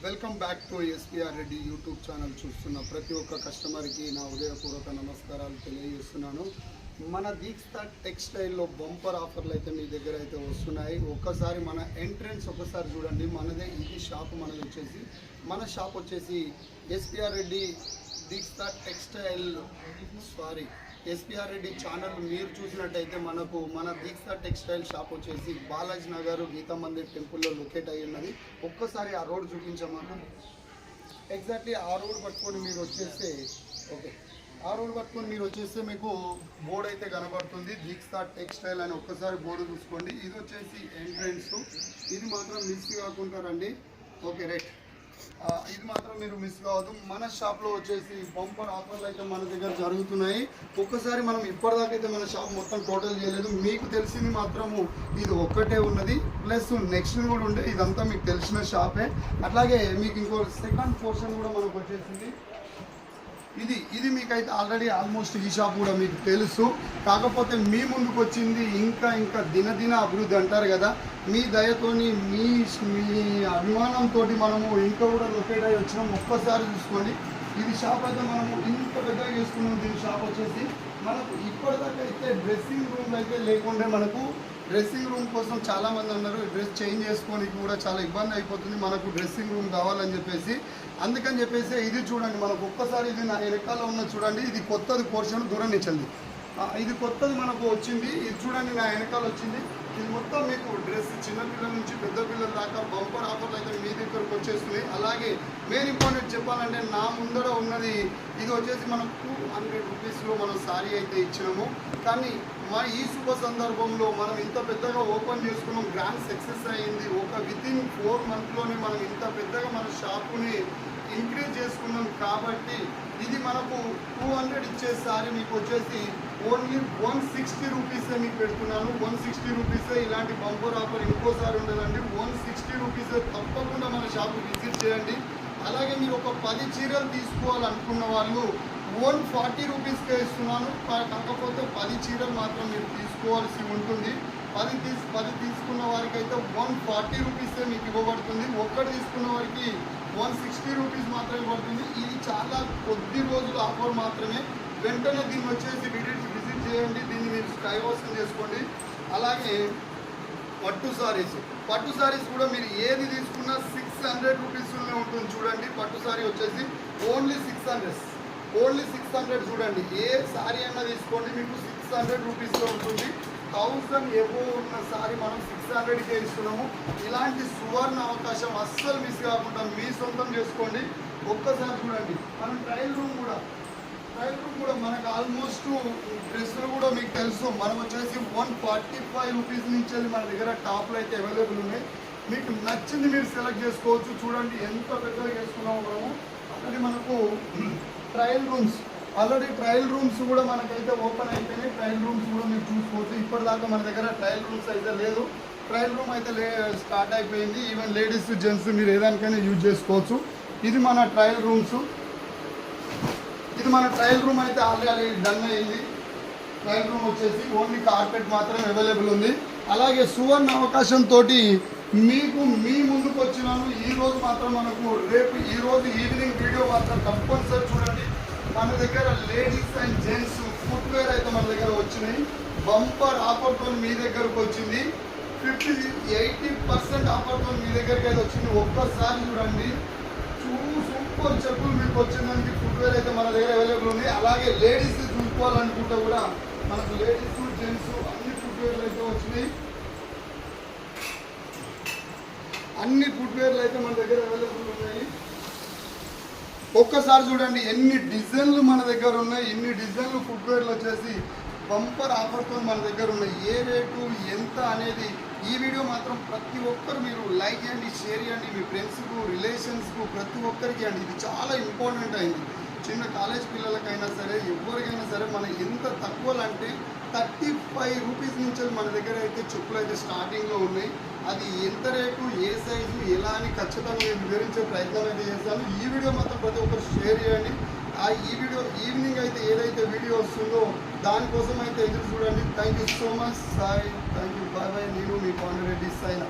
Welcome back to SPR Reddy YouTube channel చూస్తున్న ప్రతి ఒక్క కస్టమర్కి నా ఉదయపూర్వక నమస్కారాలు తెలియజేస్తున్నాను. మన దీక్ష టెక్స్టైల్లో బంపర్ ఆఫర్లు అయితే మీ దగ్గర అయితే వస్తున్నాయి. ఒక్కసారి మన ఎంట్రన్స్ ఒకసారి చూడండి. మనదే ఇది షాప్. మన షాప్ వచ్చేసి ఎస్పీఆర్ రెడ్డి దీక్ష టెక్స్టైల్ ఎస్పీఆర్ రెడ్డి ఛానల్ మీరు చూసినట్టయితే మన దీక్ష టెక్స్టైల్ షాప్ వచ్చేసి బాలాజీ నగర్ గీతా మందిర్ టెంపుల్లో లొకేట్ అయ్యి ఉన్నది. ఒక్కసారి ఆ రోడ్ చూపించమన్నా. ఎగ్జాక్ట్లీ ఆ రోడ్ పట్టుకొని మీరు వచ్చేస్తే మీకు బోర్డు అయితే కనబడుతుంది. దీక్ష టెక్స్టైల్ అని ఒక్కసారి బోర్డు చూసుకోండి. ఇది వచ్చేసి ఎంట్రన్స్. ఇది మాత్రం మిస్ కాకుండా రండి. Okay right. ఇది మాత్రం మీరు మిస్ కావద్దు. మన షాప్లో వచ్చేసి బంపర్ ఆఫర్లు అయితే మన దగ్గర జరుగుతున్నాయి. ఒక్కసారి మనం ఇప్పటిదాకైతే మన షాప్ మొత్తం టోటల్ చేయలేదు. మీకు తెలిసింది మాత్రము ఇది ఒక్కటే ఉన్నది, ప్లస్ నెక్స్ట్ కూడా ఉండే. ఇదంతా మీకు తెలిసిన షాపే. అట్లాగే మీకు ఇంకో సెకండ్ పోర్షన్ కూడా మనకు వచ్చేసింది. ఇది మీకైతే ఆల్రెడీ ఆల్మోస్ట్ ఈ షాప్ కూడా మీకు తెలుసు. కాకపోతే మీ ముందుకు వచ్చింది ఇంకా దినదిన అభివృద్ధి అంటారు కదా. మీ దయతోని మీ అభిమానంతో మనము ఇంకా కూడా లొకేట్ అయ్యి వచ్చినాం. ఒక్కసారి చూసుకోండి. ఇది షాప్ అయితే మనము ఇంత పెద్దగా చేసుకున్నాం. దీని షాప్ వచ్చేసి మనకు ఇప్పటిదాకా అయితే డ్రెస్సింగ్ రూమ్ అయితే లేకుండే. మనకు డ్రెస్సింగ్ రూమ్ కోసం చాలామంది అన్నారు, డ్రెస్ చేంజ్ చేసుకోనికి కూడా చాలా ఇబ్బంది అయిపోతుంది, మనకు డ్రెస్సింగ్ రూమ్ కావాలని చెప్పేసి. అందుకని చెప్పేసి ఇది చూడండి. మనకు ఒక్కసారి ఇది నా వెనకాల ఉన్నది చూడండి. ఇది కొత్తది పోర్షన్ దూరం నిచ్చండి. ఇది కొత్తది మనకు వచ్చింది. ఇది చూడండి నా వెనకాల వచ్చింది. ఇది మొత్తం మీకు డ్రెస్ చిన్నపిల్లల నుంచి పెద్ద పిల్లల దాకా బంపర్ ఆఫర్లు అయితే మీ దగ్గరకు వచ్చేస్తున్నాయి. అలాగే మెయిన్ ఇంపార్టెంట్ చెప్పాలంటే నా ముందర ఉన్నది ఇది వచ్చేసి మనం 200 రూపీస్లో మనం సారీ అయితే ఇచ్చినాము. కానీ ఈ శుభ సందర్భంలో మనం ఇంత పెద్దగా ఓపెన్ చేసుకున్నాం. గ్రాండ్ సక్సెస్ అయ్యింది. వితిన్ 4 మంత్లోనే మనం ఇంత పెద్దగా మన షాపుని ఇంక్రీజ్ చేసుకున్నాం. కాబట్టి ఇది మనకు 200 ఇచ్చే సారీ మీకు వచ్చేసి ఓన్లీ 160 రూపీసే మీకు పెడుతున్నాను. 160 రూపీసే. ఇలాంటి బంపర్ ఆఫర్ ఇంకోసారి ఉండదండి. 160 రూపీసే. తప్పకుండా మన షాపు విజిట్ చేయండి. అలాగే మీరు ఒక 10 చీరలు తీసుకోవాలనుకున్న వాళ్ళు 140 రూపీస్కే ఇస్తున్నాను. కాకపోతే 10 చీరలు మాత్రం మీరు తీసుకోవాల్సి ఉంటుంది. 10 తీసుకున్న వారికి అయితే 140 రూపీసే మీకు ఇవ్వబడుతుంది. ఒక్కటి తీసుకున్న వారికి 160 రూపీస్ మాత్రమే పడుతుంది. ఇది చాలా కొద్ది రోజుల ఆఫర్ మాత్రమే. వెంటనే దీన్ని వచ్చేసి విజిట్ చేయండి. దీన్ని మీరు కైవసం చేసుకోండి. అలాగే పట్టు సారీస్ కూడా మీరు ఏది తీసుకున్నా 600 రూపీస్లోనే ఉంటుంది. చూడండి, పట్టు సారీ వచ్చేసి ఓన్లీ 600 చూడండి. ఏ సారీ అయినా తీసుకోండి, మీకు 600 రూపీస్లో ఉంటుంది. 1000 ఎబో ఉన్న సారీ మనం 600కే ఇస్తున్నాము. ఇలాంటి సువర్ణ అవకాశం అస్సలు మిస్ కాకుండా మీ సొంతం చేసుకోండి. ఒక్కసారి చూడండి. మనం ట్రయల్ రూమ్ కూడా మనకు ఆల్మోస్ట్ డ్రెస్సులు కూడా మీకు తెలుసు. మనం వచ్చేసి 145 రూపీస్ నుంచి మన దగ్గర టాప్లు అయితే అవైలబుల్ ఉన్నాయి. మీకు నచ్చింది మీరు సెలెక్ట్ చేసుకోవచ్చు. చూడండి ఎంత పెద్దగా చేసుకున్నాము మనము. ఆల్రెడీ మనకు ట్రయల్ రూమ్స్ కూడా మనకైతే ఓపెన్ అయిపోయినాయి. ట్రయల్ రూమ్స్ కూడా మీరు చూసుకోవచ్చు. ఇప్పటిదాకా మన దగ్గర ట్రయల్ రూమ్స్ అయితే లేదు. ట్రయల్ రూమ్ అయితే స్టార్ట్ అయిపోయింది. ఈవెన్ లేడీస్ జెంట్స్ మీరు ఏదానికైనా యూజ్ చేసుకోవచ్చు. ఇది మన ట్రయల్ రూమ్ అయితే ఆల్రెడీ డన్ అయింది. ట్రయల్ రూమ్ వచ్చేసి ఓన్లీ కార్పెట్ మాత్రం అవైలబుల్ ఉంది. అలాగే సువర్ణ అవకాశంతో మీకు మీ ముందుకు వచ్చినాను. ఈరోజు మాత్రం మనకు ఈరోజు ఈవినింగ్ వీడియో మాత్రం కంపల్సరీ చూడండి. మన దగ్గర లేడీస్ అండ్ జెంట్స్ ఫుట్వేర్ అయితే మన దగ్గర వచ్చినాయి. బంపర్ ఆఫర్తో మీ దగ్గరకు వచ్చింది. 80% ఆఫర్తో మీ దగ్గరికి అయితే వచ్చింది. ఒక్కసారి చూడండి. సూపర్ చెప్పులు మీకు వచ్చిందానికి ఫుట్వేర్ అయితే మన దగ్గర అవైలబుల్ ఉంది. అలాగే లేడీస్ చూసుకోవాలనుకుంటే కూడా మనకు లేడీస్ జెంట్స్ అన్ని ఫుట్వేర్లు అయితే వచ్చినాయి. అన్ని ఫుట్వేర్లు అయితే మన దగ్గర అవైలబుల్ ఉన్నాయి. ఒక్కసారి చూడండి ఎన్ని డిజైన్లు మన దగ్గర ఉన్నాయి. ఎన్ని డిజైన్లు ఫుట్వేర్లు వచ్చేసి బంపర్ ఆఫర్తో మన దగ్గర ఉన్నాయి. ఏ రేటు ఎంత అనేది ఈ వీడియో మాత్రం ప్రతి ఒక్కరు మీరు లైక్ చేయండి, షేర్ చేయండి. మీ ఫ్రెండ్స్కు, రిలేషన్స్కు ప్రతి ఒక్కరికి అండి. ఇది చాలా ఇంపార్టెంట్ అయింది. చిన్న కాలేజ్ పిల్లలకైనా సరే, ఎవరికైనా సరే, మన ఎంత తక్కువలు అంటే 35 రూపీస్ నుంచి మన దగ్గర అయితే చెప్పులు అయితే స్టార్టింగ్లో ఉన్నాయి. అది ఎంత రేటు, ఏ సైజు, ఎలా అని ఖచ్చితంగా నేను వివరించే ప్రయత్నం అయితే చేస్తాను. ఈ వీడియో మాత్రం ప్రతి ఒక్కరు షేర్ చేయండి. ఈ వీడియో ఈవినింగ్ అయితే ఏదైతే వీడియో వస్తుందో దానికోసం అయితే ఎదురు చూడండి. Thank you so much. Sai, thank you. Bye. నేను మీ పాండురెడ్డి సైన్.